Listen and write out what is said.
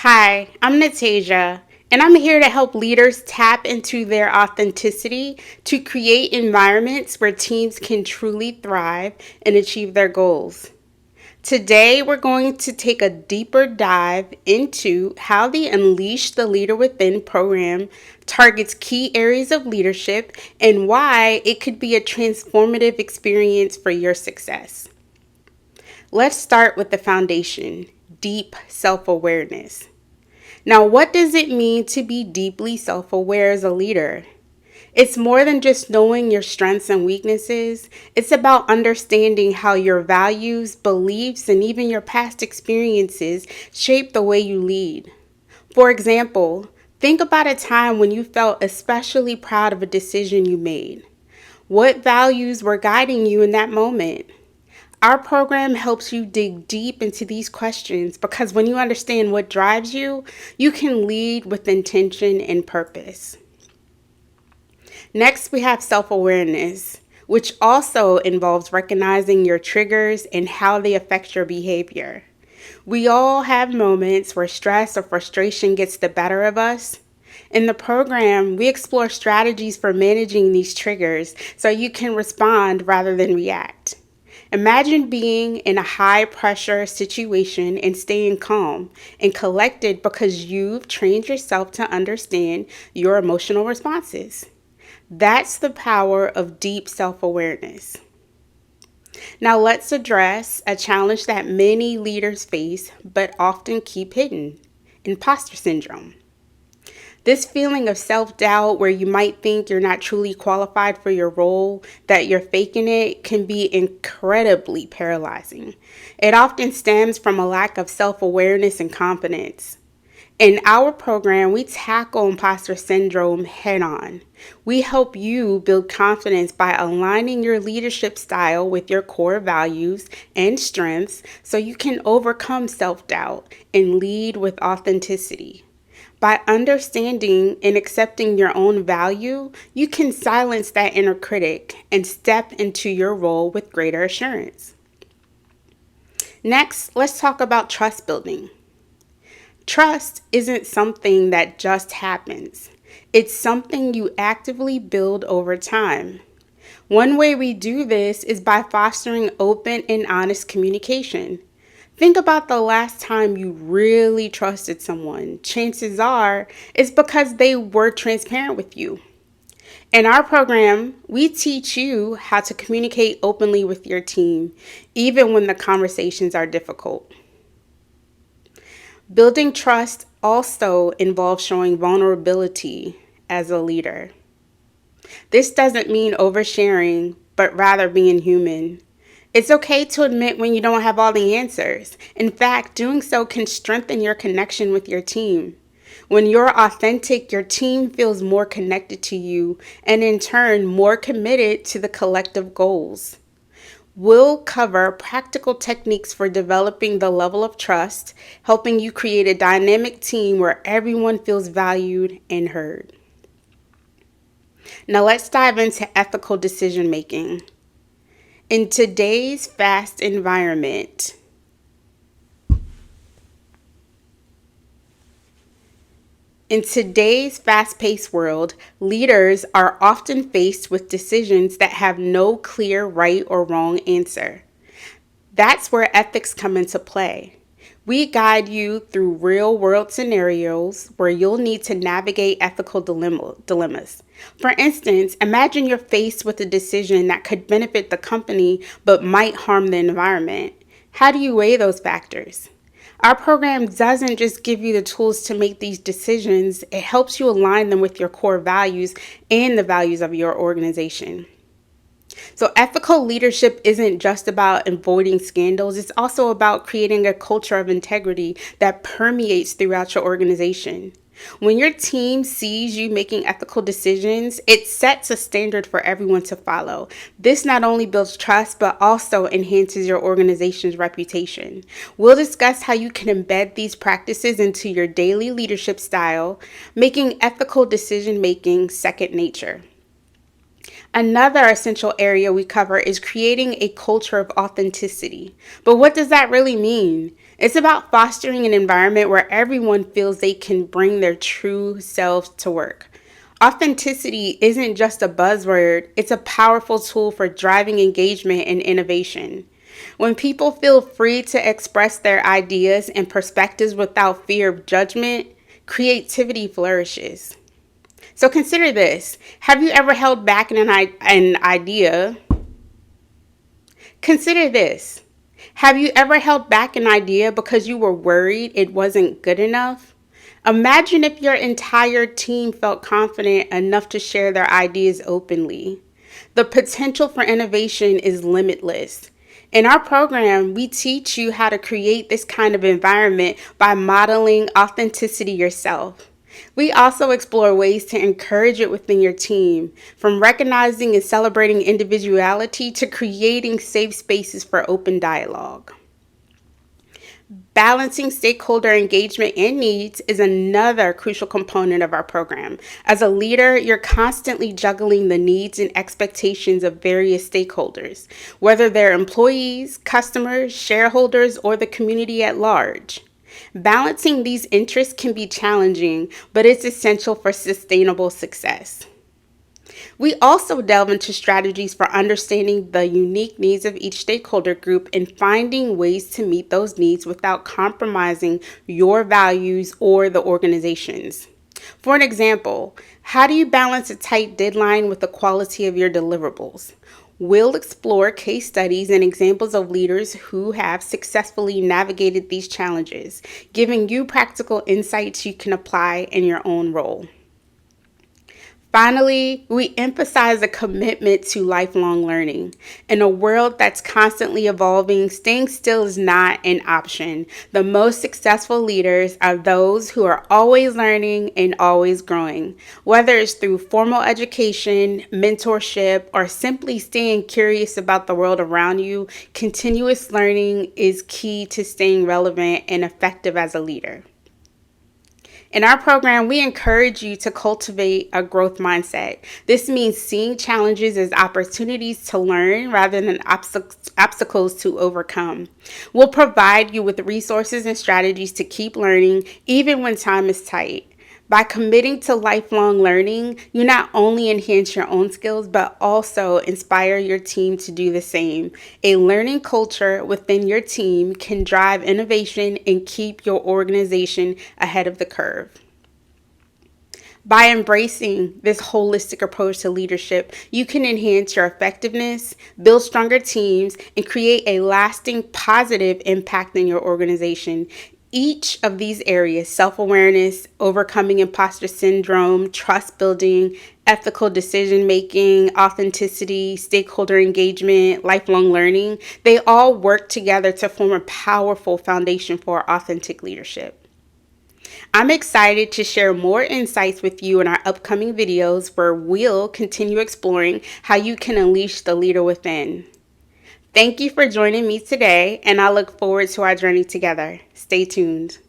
Hi, I'm Natasia, and I'm here to help leaders tap into their authenticity to create environments where teams can truly thrive and achieve their goals. Today, we're going to take a deeper dive into how the Unleash the Leader Within program targets key areas of leadership and why it could be a transformative experience for your success. Let's start with the foundation: deep self awareness. Now, what does it mean to be deeply self aware as a leader? It's more than just knowing your strengths and weaknesses. It's about understanding how your values, beliefs, and even your past experiences shape the way you lead. For example, think about a time when you felt especially proud of a decision you made. What values were guiding you in that moment? Our program helps you dig deep into these questions because when you understand what drives you, you can lead with intention and purpose. Next, we have self awareness, which also involves recognizing your triggers and how they affect your behavior. We all have moments where stress or frustration gets the better of us. In the program, we explore strategies for managing these triggers so you can respond rather than react. Imagine being in a high pressure situation and staying calm and collected because you've trained yourself to understand your emotional responses. That's the power of deep self awareness. Now, let's address a challenge that many leaders face but often keep hidden: imposter syndrome. This feeling of self doubt, where you might think you're not truly qualified for your role, that you're faking it, can be incredibly paralyzing. It often stems from a lack of self awareness and confidence. In our program, we tackle imposter syndrome head on. We help you build confidence by aligning your leadership style with your core values and strengths so you can overcome self doubt and lead with authenticity. By understanding and accepting your own value, you can silence that inner critic and step into your role with greater assurance. Next, let's talk about trust building. Trust isn't something that just happens. It's something you actively build over time. One way we do this is by fostering open and honest communication. Think about the last time you really trusted someone. Chances are it's because they were transparent with you. In our program, we teach you how to communicate openly with your team, even when the conversations are difficult. Building trust also involves showing vulnerability as a leader. This doesn't mean oversharing, but rather being human. It's okay to admit when you don't have all the answers. In fact, doing so can strengthen your connection with your team. When you're authentic, your team feels more connected to you and in turn more committed to the collective goals. We'll cover practical techniques for developing the level of trust, helping you create a dynamic team where everyone feels valued and heard. Now let's dive into ethical decision making. In today's fast environment, In today's fast paced world, leaders are often faced with decisions that have no clear right or wrong answer. That's where ethics come into play. We guide you through real world scenarios where you'll need to navigate ethical dilemmas. For instance, imagine you're faced with a decision that could benefit the company but might harm the environment. How do you weigh those factors? Our program doesn't just give you the tools to make these decisions, it helps you align them with your core values and the values of your organization. So, ethical leadership isn't just about avoiding scandals, it's also about creating a culture of integrity that permeates throughout your organization. When your team sees you making ethical decisions, it sets a standard for everyone to follow. This not only builds trust, but also enhances your organization's reputation. We'll discuss how you can embed these practices into your daily leadership style, making ethical decision making second nature. Another essential area we cover is creating a culture of authenticity. But what does that really mean? It's about fostering an environment where everyone feels they can bring their true selves to work. Authenticity isn't just a buzzword, it's a powerful tool for driving engagement and innovation. When people feel free to express their ideas and perspectives without fear of judgment, creativity flourishes. So consider this. Have you ever held back an idea? Consider this. Have you ever held back an idea because you were worried it wasn't good enough? Imagine if your entire team felt confident enough to share their ideas openly. The potential for innovation is limitless. In our program, we teach you how to create this kind of environment by modeling authenticity yourself. We also explore ways to encourage it within your team, from recognizing and celebrating individuality to creating safe spaces for open dialogue. Balancing stakeholder engagement and needs is another crucial component of our program. As a leader, you're constantly juggling the needs and expectations of various stakeholders, whether they're employees, customers, shareholders, or the community at large. Balancing these interests can be challenging, but it's essential for sustainable success. We also delve into strategies for understanding the unique needs of each stakeholder group and finding ways to meet those needs without compromising your values or the organization's. For an example, how do you balance a tight deadline with the quality of your deliverables? We'll explore case studies and examples of leaders who have successfully navigated these challenges, giving you practical insights you can apply in your own role. Finally, we emphasize a commitment to lifelong learning. In a world that's constantly evolving, staying still is not an option. The most successful leaders are those who are always learning and always growing. Whether it's through formal education, mentorship, or simply staying curious about the world around you, continuous learning is key to staying relevant and effective as a leader. In our program, we encourage you to cultivate a growth mindset. This means seeing challenges as opportunities to learn rather than obstacles to overcome. We'll provide you with resources and strategies to keep learning even when time is tight. By committing to lifelong learning, you not only enhance your own skills, but also inspire your team to do the same. A learning culture within your team can drive innovation and keep your organization ahead of the curve. By embracing this holistic approach to leadership, you can enhance your effectiveness, build stronger teams, and create a lasting positive impact in your organization. Each of these areas, self-awareness, overcoming imposter syndrome, trust building, ethical decision making, authenticity, stakeholder engagement, lifelong learning, they all work together to form a powerful foundation for authentic leadership. I'm excited to share more insights with you in our upcoming videos where we'll continue exploring how you can unleash the leader within. Thank you for joining me today, and I look forward to our journey together. Stay tuned.